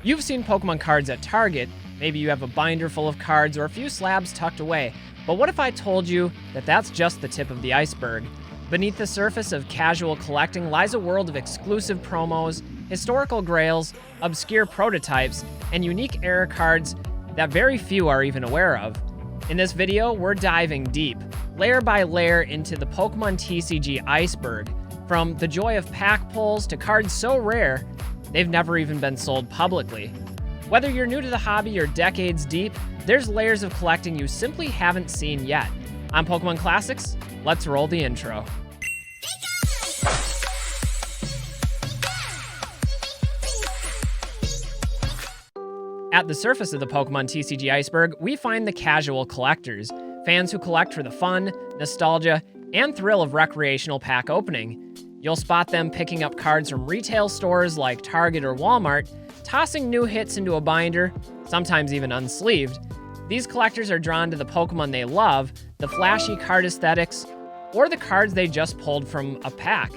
You've seen Pokemon cards at Target. Maybe you have a binder full of cards or a few slabs tucked away. But what if I told you that that's just the tip of the iceberg? Beneath the surface of casual collecting lies a world of exclusive promos, historical grails, obscure prototypes, and unique era cards that very few are even aware of. In this video, we're diving deep, layer by layer, into the Pokemon TCG Iceberg, from the joy of pack pulls to cards so rare, they've never even been sold publicly. Whether you're new to the hobby or decades deep, there's layers of collecting you simply haven't seen yet. I'm Pokemon Classics, let's roll the intro. At the surface of the Pokemon TCG Iceberg, we find the casual collectors, fans who collect for the fun, nostalgia, and thrill of recreational pack opening. You'll spot them picking up cards from retail stores like Target or Walmart, tossing new hits into a binder, sometimes even unsleeved. These collectors are drawn to the Pokemon they love, the flashy card aesthetics, or the cards they just pulled from a pack.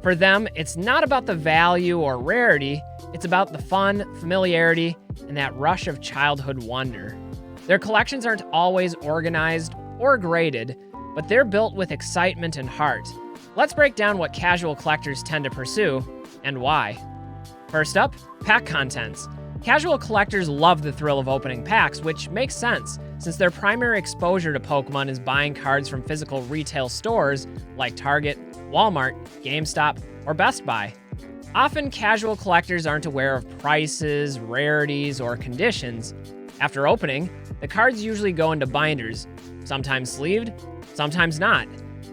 For them, it's not about the value or rarity, it's about the fun, familiarity, and that rush of childhood wonder. Their collections aren't always organized or graded, but they're built with excitement and heart. Let's break down what casual collectors tend to pursue, and why. First up, pack contents. Casual collectors love the thrill of opening packs, which makes sense, since their primary exposure to Pokemon is buying cards from physical retail stores like Target, Walmart, GameStop, or Best Buy. Often, casual collectors aren't aware of prices, rarities, or conditions. After opening, the cards usually go into binders, sometimes sleeved, sometimes not.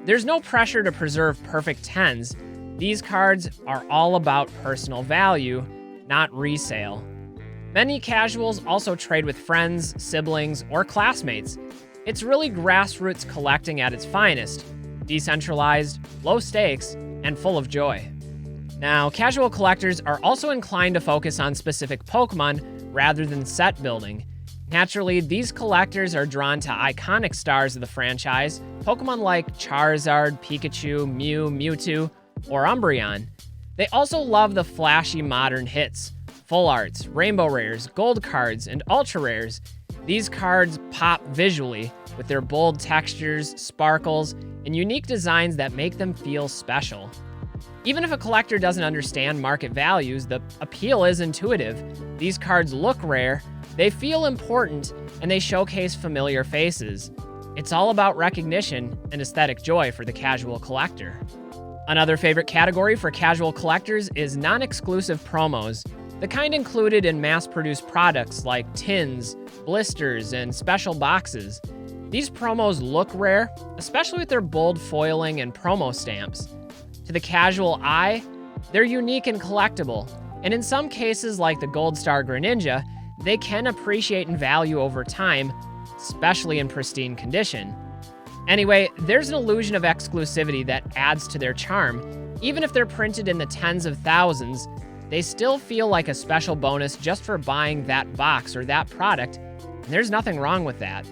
There's no pressure to preserve perfect 10s. These cards are all about personal value, not resale. Many casuals also trade with friends, siblings, or classmates. It's really grassroots collecting at its finest, decentralized, low stakes, and full of joy. Now, casual collectors are also inclined to focus on specific Pokemon rather than set building. Naturally, these collectors are drawn to iconic stars of the franchise, Pokemon like Charizard, Pikachu, Mew, Mewtwo, or Umbreon. They also love the flashy modern hits, full arts, rainbow rares, gold cards, and ultra rares. These cards pop visually with their bold textures, sparkles, and unique designs that make them feel special. Even if a collector doesn't understand market values, the appeal is intuitive. These cards look rare, they feel important, and they showcase familiar faces. It's all about recognition and aesthetic joy for the casual collector. Another favorite category for casual collectors is non-exclusive promos, the kind included in mass-produced products like tins, blisters, and special boxes. These promos look rare, especially with their bold foiling and promo stamps. To the casual eye, they're unique and collectible, and in some cases like the Gold Star Greninja, they can appreciate in value over time, especially in pristine condition. Anyway, there's an illusion of exclusivity that adds to their charm. Even if they're printed in the tens of thousands, they still feel like a special bonus just for buying that box or that product, and there's nothing wrong with that.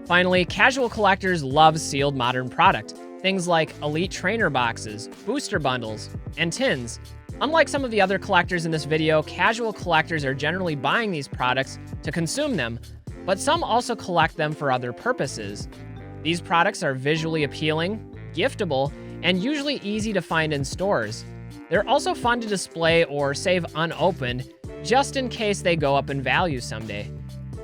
Finally, casual collectors love sealed modern product. Things like Elite Trainer boxes, booster bundles, and tins. Unlike some of the other collectors in this video, casual collectors are generally buying these products to consume them, but some also collect them for other purposes. These products are visually appealing, giftable, and usually easy to find in stores. They're also fun to display or save unopened, just in case they go up in value someday.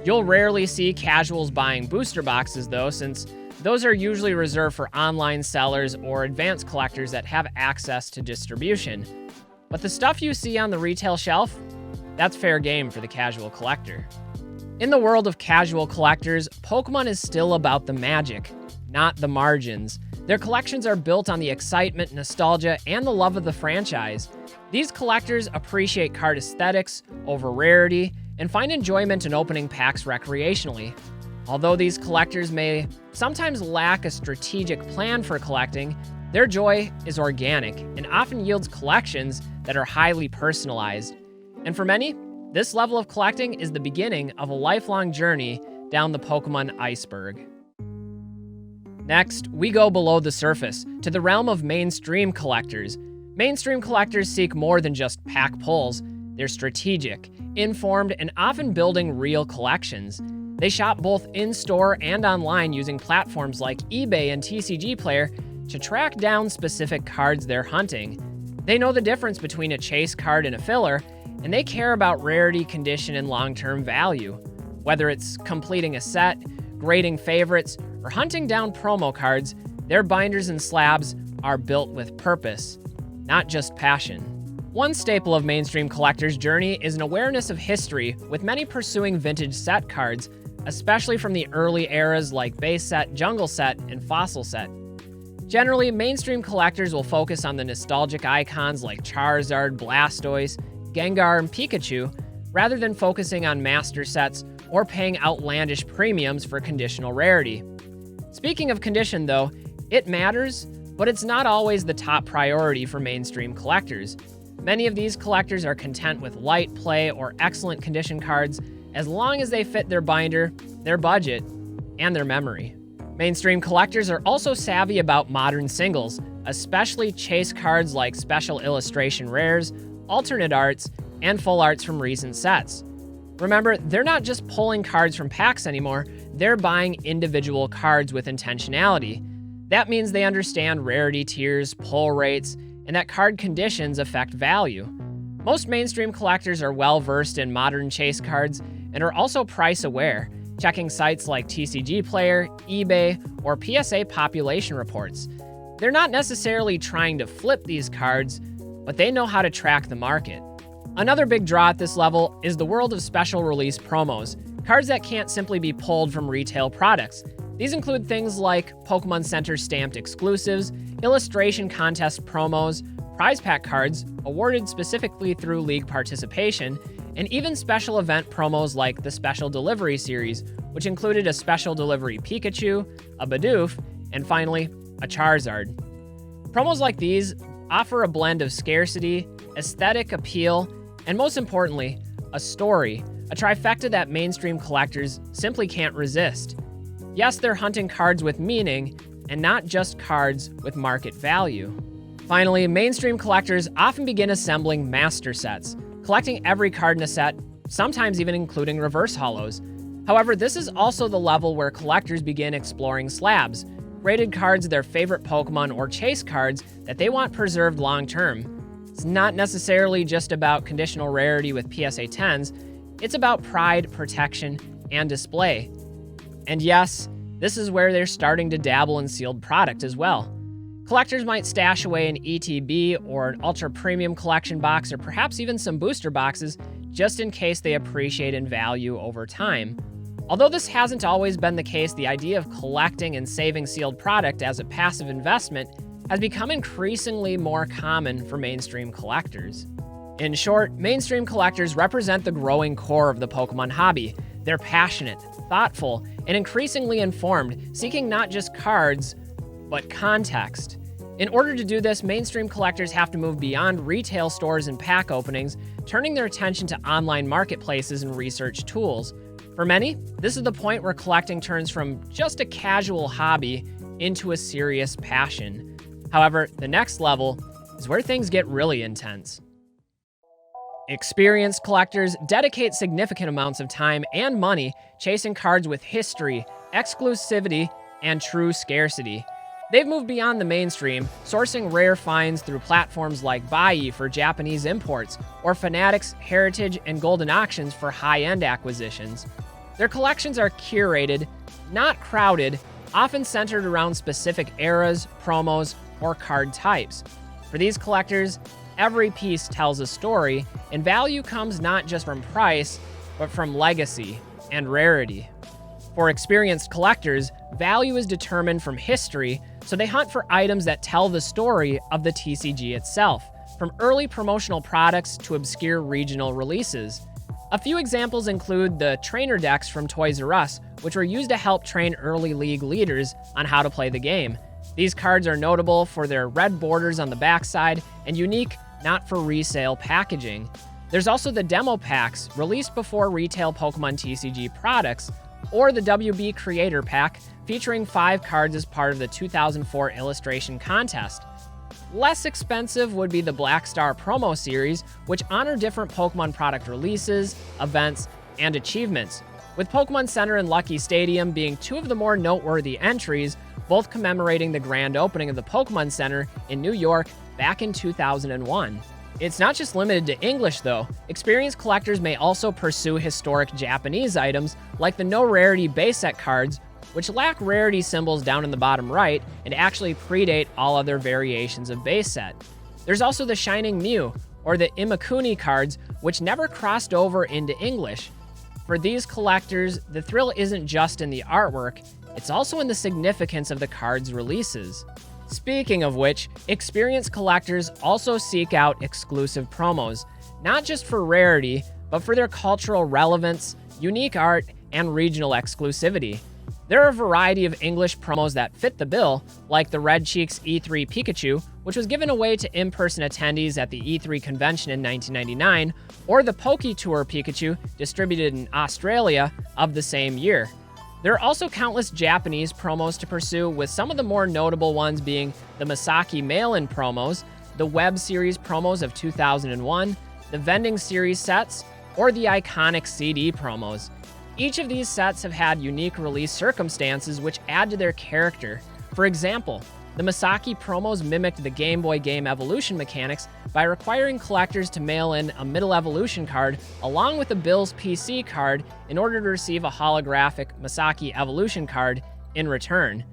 You'll rarely see casuals buying booster boxes though, since those are usually reserved for online sellers or advanced collectors that have access to distribution. But the stuff you see on the retail shelf, that's fair game for the casual collector. In the world of casual collectors, Pokemon is still about the magic, not the margins. Their collections are built on the excitement, nostalgia, and the love of the franchise. These collectors appreciate card aesthetics over rarity and find enjoyment in opening packs recreationally. Although these collectors may sometimes lack a strategic plan for collecting, their joy is organic and often yields collections that are highly personalized. And for many, this level of collecting is the beginning of a lifelong journey down the Pokemon Iceberg. Next, we go below the surface, to the realm of mainstream collectors. Mainstream collectors seek more than just pack pulls. They're strategic, informed, and often building real collections. They shop both in-store and online using platforms like eBay and TCG Player to track down specific cards they're hunting. They know the difference between a chase card and a filler, and they care about rarity, condition, and long-term value. Whether it's completing a set, grading favorites, or hunting down promo cards, their binders and slabs are built with purpose, not just passion. One staple of mainstream collectors' journey is an awareness of history, with many pursuing vintage set cards, especially from the early eras like base set, jungle set, and fossil set. Generally, mainstream collectors will focus on the nostalgic icons like Charizard, Blastoise, Gengar, and Pikachu, rather than focusing on master sets or paying outlandish premiums for conditional rarity. Speaking of condition, though, it matters, but it's not always the top priority for mainstream collectors. Many of these collectors are content with light play or excellent condition cards as long as they fit their binder, their budget, and their memory. Mainstream collectors are also savvy about modern singles, especially chase cards like special illustration rares, alternate arts, and full arts from recent sets. Remember, they're not just pulling cards from packs anymore, they're buying individual cards with intentionality. That means they understand rarity tiers, pull rates, and that card conditions affect value. Most mainstream collectors are well versed in modern chase cards and are also price aware, checking sites like TCG Player, eBay, or PSA population reports. They're not necessarily trying to flip these cards, but they know how to track the market. Another big draw at this level is the world of special release promos, cards that can't simply be pulled from retail products. These include things like Pokemon Center stamped exclusives, illustration contest promos, prize pack cards awarded specifically through league participation, and even special event promos like the Special Delivery series, which included a Special Delivery Pikachu, a Bidoof, and finally, a Charizard. Promos like these offer a blend of scarcity, aesthetic appeal, and most importantly, a story, a trifecta that mainstream collectors simply can't resist. Yes, they're hunting cards with meaning, and not just cards with market value. Finally, mainstream collectors often begin assembling master sets, collecting every card in a set, sometimes even including reverse holos. However, this is also the level where collectors begin exploring slabs, graded cards of their favorite Pokemon or chase cards that they want preserved long-term. It's not necessarily just about conditional rarity with PSA 10s, it's about pride, protection, and display. And yes, this is where they're starting to dabble in sealed product as well. Collectors might stash away an ETB or an ultra premium collection box or perhaps even some booster boxes just in case they appreciate in value over time. Although this hasn't always been the case, the idea of collecting and saving sealed product as a passive investment has become increasingly more common for mainstream collectors. In short, mainstream collectors represent the growing core of the Pokemon hobby. They're passionate, thoughtful, and increasingly informed, seeking not just cards, but context. In order to do this, mainstream collectors have to move beyond retail stores and pack openings, turning their attention to online marketplaces and research tools. For many, this is the point where collecting turns from just a casual hobby into a serious passion. However, the next level is where things get really intense. Experienced collectors dedicate significant amounts of time and money chasing cards with history, exclusivity, and true scarcity. They've moved beyond the mainstream, sourcing rare finds through platforms like Buy for Japanese imports, or Fanatics, Heritage, and Goldin Auctions for high-end acquisitions. Their collections are curated, not crowded, often centered around specific eras, promos, or card types. For these collectors, every piece tells a story, and value comes not just from price, but from legacy and rarity. For experienced collectors, value is determined from history, so they hunt for items that tell the story of the TCG itself, from early promotional products to obscure regional releases. A few examples include the trainer decks from Toys R Us, which were used to help train early league leaders on how to play the game. These cards are notable for their red borders on the backside and unique, not for resale packaging. There's also the demo packs, released before retail Pokemon TCG products, or the WB Creator Pack, featuring 5 cards as part of the 2004 illustration contest. Less expensive would be the Black Star promo series, which honor different Pokemon product releases, events, and achievements, with Pokemon Center and Lucky Stadium being two of the more noteworthy entries, both commemorating the grand opening of the Pokemon Center in New York back in 2001. It's not just limited to English, though. Experienced collectors may also pursue historic Japanese items, like the no rarity base set cards, which lack rarity symbols down in the bottom right and actually predate all other variations of base set. There's also the Shining Mew, or the Imakuni cards, which never crossed over into English. For these collectors, the thrill isn't just in the artwork, it's also in the significance of the card's releases. Speaking of which, experienced collectors also seek out exclusive promos, not just for rarity, but for their cultural relevance, unique art, and regional exclusivity. There are a variety of English promos that fit the bill, like the Red Cheeks E3 Pikachu, which was given away to in-person attendees at the E3 convention in 1999, or the Poke Tour Pikachu, distributed in Australia, of the same year. There are also countless Japanese promos to pursue, with some of the more notable ones being the Masaki mail-in promos, the Web Series promos of 2001, the Vending Series sets, or the iconic CD promos. Each of these sets have had unique release circumstances which add to their character. For example, the Masaki promos mimicked the Game Boy game evolution mechanics by requiring collectors to mail in a Middle Evolution card along with a Bill's PC card in order to receive a holographic Masaki Evolution card in return.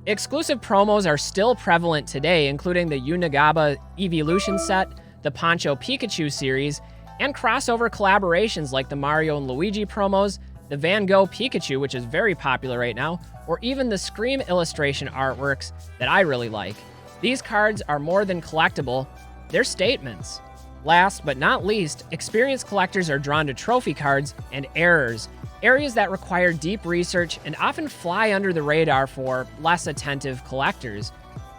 Exclusive promos are still prevalent today, including the Unagaba Evolution set, the Poncho Pikachu series, and crossover collaborations like the Mario and Luigi promos, the Van Gogh Pikachu, which is very popular right now, or even the Scream illustration artworks that I really like. These cards are more than collectible, they're statements. Last but not least, experienced collectors are drawn to trophy cards and errors, areas that require deep research and often fly under the radar for less attentive collectors.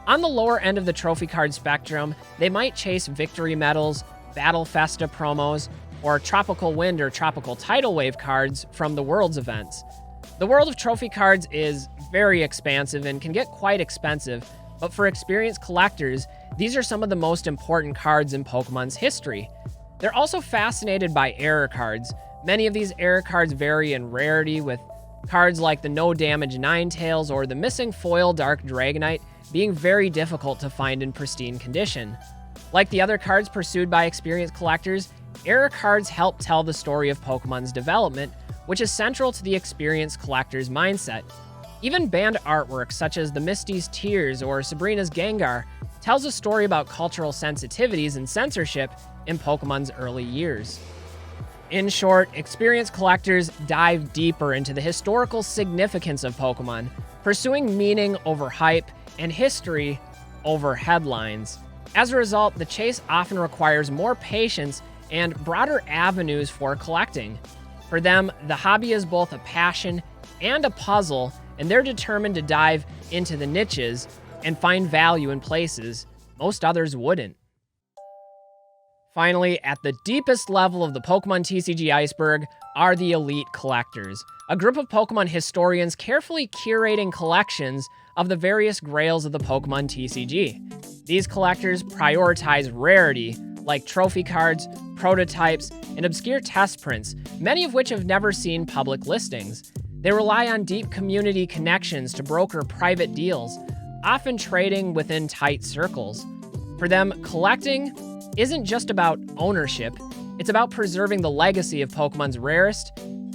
On the lower end of the trophy card spectrum, they might chase victory medals, Battle Festa promos, or Tropical Wind or Tropical Tidal Wave cards from the World's events. The world of trophy cards is very expansive and can get quite expensive, but for experienced collectors, these are some of the most important cards in Pokemon's history. They're also fascinated by error cards. Many of these error cards vary in rarity, with cards like the No Damage Ninetales or the missing foil Dark Dragonite being very difficult to find in pristine condition. Like the other cards pursued by experienced collectors, error cards help tell the story of Pokemon's development, which is central to the experienced collector's mindset. Even banned artwork such as the Misty's Tears or Sabrina's Gengar tells a story about cultural sensitivities and censorship in Pokemon's early years. In short, experienced collectors dive deeper into the historical significance of Pokemon, pursuing meaning over hype and history over headlines. As a result, the chase often requires more patience and broader avenues for collecting. For them, the hobby is both a passion and a puzzle, and they're determined to dive into the niches and find value in places most others wouldn't. Finally, at the deepest level of the Pokemon TCG Iceberg are the elite collectors, a group of Pokemon historians carefully curating collections of the various grails of the Pokemon TCG. These collectors prioritize rarity, like trophy cards, prototypes, and obscure test prints, many of which have never seen public listings. They rely on deep community connections to broker private deals, often trading within tight circles. For them, collecting isn't just about ownership, it's about preserving the legacy of Pokemon's rarest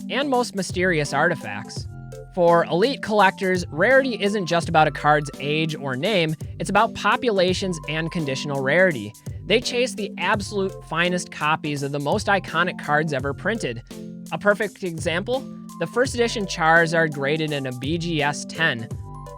and most mysterious artifacts. For elite collectors, rarity isn't just about a card's age or name, it's about populations and conditional rarity. They chase the absolute finest copies of the most iconic cards ever printed. A perfect example? The first edition Charizard graded in a BGS 10.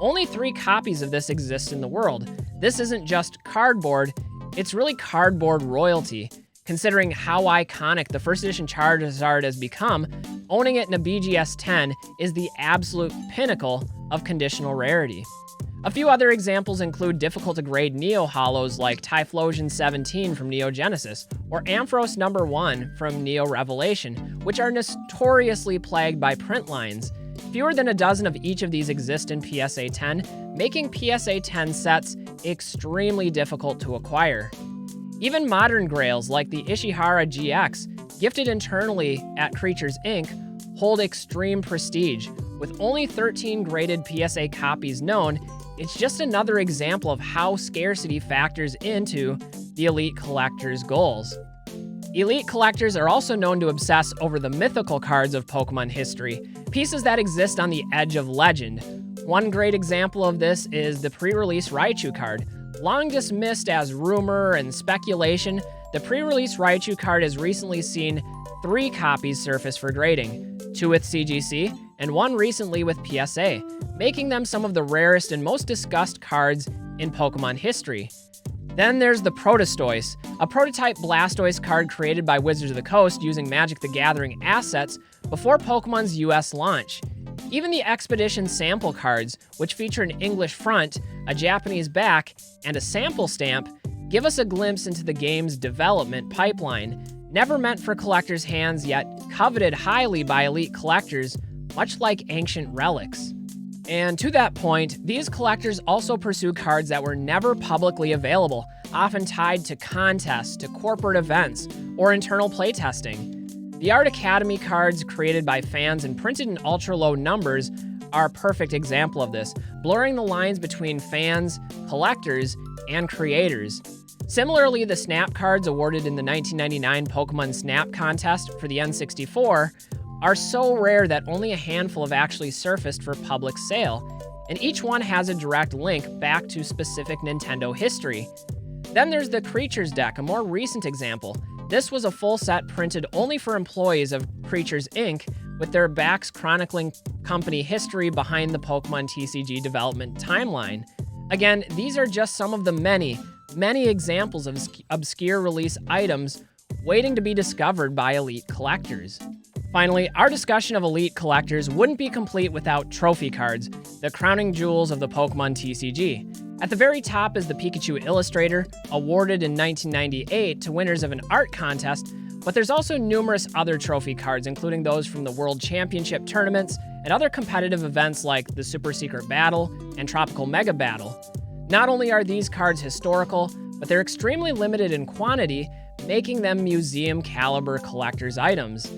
Only 3 copies of this exist in the world. This isn't just cardboard, it's really cardboard royalty. Considering how iconic the first edition Charizard has become, owning it in a BGS 10 is the absolute pinnacle of conditional rarity. A few other examples include difficult-to-grade Neo Hollows like Typhlosion 17 from Neo Genesis, or Ampharos No. 1 from Neo Revelation, which are notoriously plagued by print lines. Fewer than a dozen of each of these exist in PSA 10, making PSA 10 sets extremely difficult to acquire. Even modern grails like the Ishihara GX, gifted internally at Creatures Inc., hold extreme prestige. With only 13 graded PSA copies known, it's just another example of how scarcity factors into the elite collector's goals. Elite collectors are also known to obsess over the mythical cards of Pokemon history, pieces that exist on the edge of legend. One great example of this is the pre-release Raichu card. Long dismissed as rumor and speculation, the pre-release Raichu card has recently seen 3 copies surface for grading, 2 with CGC and 1 recently with PSA, making them some of the rarest and most discussed cards in Pokemon history. Then there's the Protostoise, a prototype Blastoise card created by Wizards of the Coast using Magic the Gathering assets before Pokemon's US launch. Even the Expedition sample cards, which feature an English front, a Japanese back, and a sample stamp, give us a glimpse into the game's development pipeline. Never meant for collectors' hands, yet coveted highly by elite collectors, much like ancient relics. And to that point, these collectors also pursue cards that were never publicly available, often tied to contests, to corporate events, or internal playtesting. The Art Academy cards created by fans and printed in ultra-low numbers are a perfect example of this, blurring the lines between fans, collectors, and creators. Similarly, the Snap cards awarded in the 1999 Pokemon Snap contest for the N64 are so rare that only a handful have actually surfaced for public sale, and each one has a direct link back to specific Nintendo history. Then there's the Creatures deck, a more recent example. This was a full set printed only for employees of Creatures Inc., with their backs chronicling company history behind the Pokemon TCG development timeline. Again, these are just some of the many examples of obscure release items waiting to be discovered by elite collectors. Finally, our discussion of elite collectors wouldn't be complete without trophy cards, the crowning jewels of the Pokemon TCG. At the very top is the Pikachu Illustrator, awarded in 1998 to winners of an art contest, but there's also numerous other trophy cards, including those from the World Championship tournaments and other competitive events like the Super Secret Battle and Tropical Mega Battle. Not only are these cards historical, but they're extremely limited in quantity, making them museum-caliber collector's items.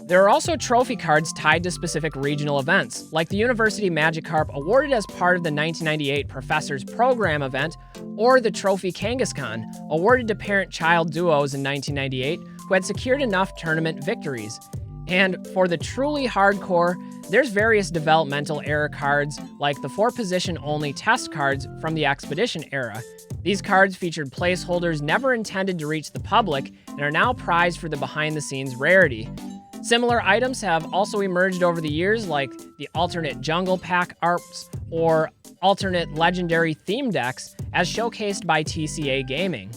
There are also trophy cards tied to specific regional events, like the University Magikarp awarded as part of the 1998 Professors Program event, or the Trophy Kangaskhan, awarded to parent-child duos in 1998 who had secured enough tournament victories. And for the truly hardcore, there's various developmental era cards, like the 4-position-only test cards from the Expedition era. These cards featured placeholders never intended to reach the public and are now prized for the behind-the-scenes rarity. Similar items have also emerged over the years, like the alternate Jungle Pack arts or alternate legendary theme decks, as showcased by TCA Gaming.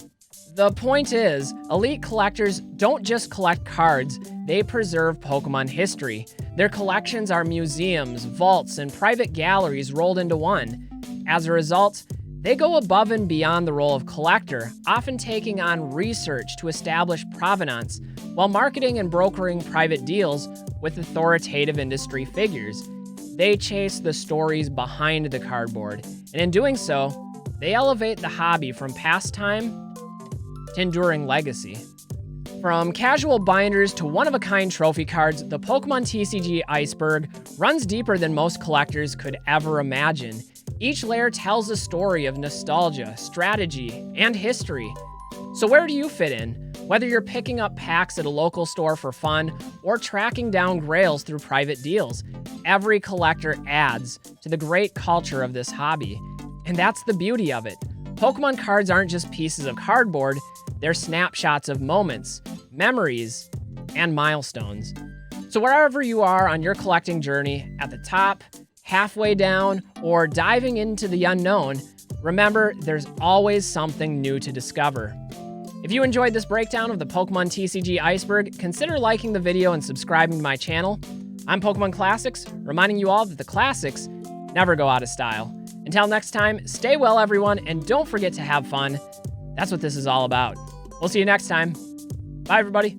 The point is, elite collectors don't just collect cards, they preserve Pokemon history. Their collections are museums, vaults, and private galleries rolled into one. As a result, they go above and beyond the role of collector, often taking on research to establish provenance, while marketing and brokering private deals with authoritative industry figures. They chase the stories behind the cardboard, and in doing so, they elevate the hobby from pastime to enduring legacy. From casual binders to one-of-a-kind trophy cards, the Pokemon TCG Iceberg runs deeper than most collectors could ever imagine. Each layer tells a story of nostalgia, strategy, and history. So where do you fit in? Whether you're picking up packs at a local store for fun or tracking down grails through private deals, every collector adds to the great culture of this hobby. And that's the beauty of it. Pokemon cards aren't just pieces of cardboard, they're snapshots of moments, memories, and milestones. So wherever you are on your collecting journey, at the top, halfway down, or diving into the unknown, remember, there's always something new to discover. If you enjoyed this breakdown of the Pokemon TCG Iceberg, consider liking the video and subscribing to my channel. I'm Pokemon Classics, reminding you all that the classics never go out of style. Until next time, stay well everyone, and don't forget to have fun. That's what this is all about. We'll see you next time. Bye everybody.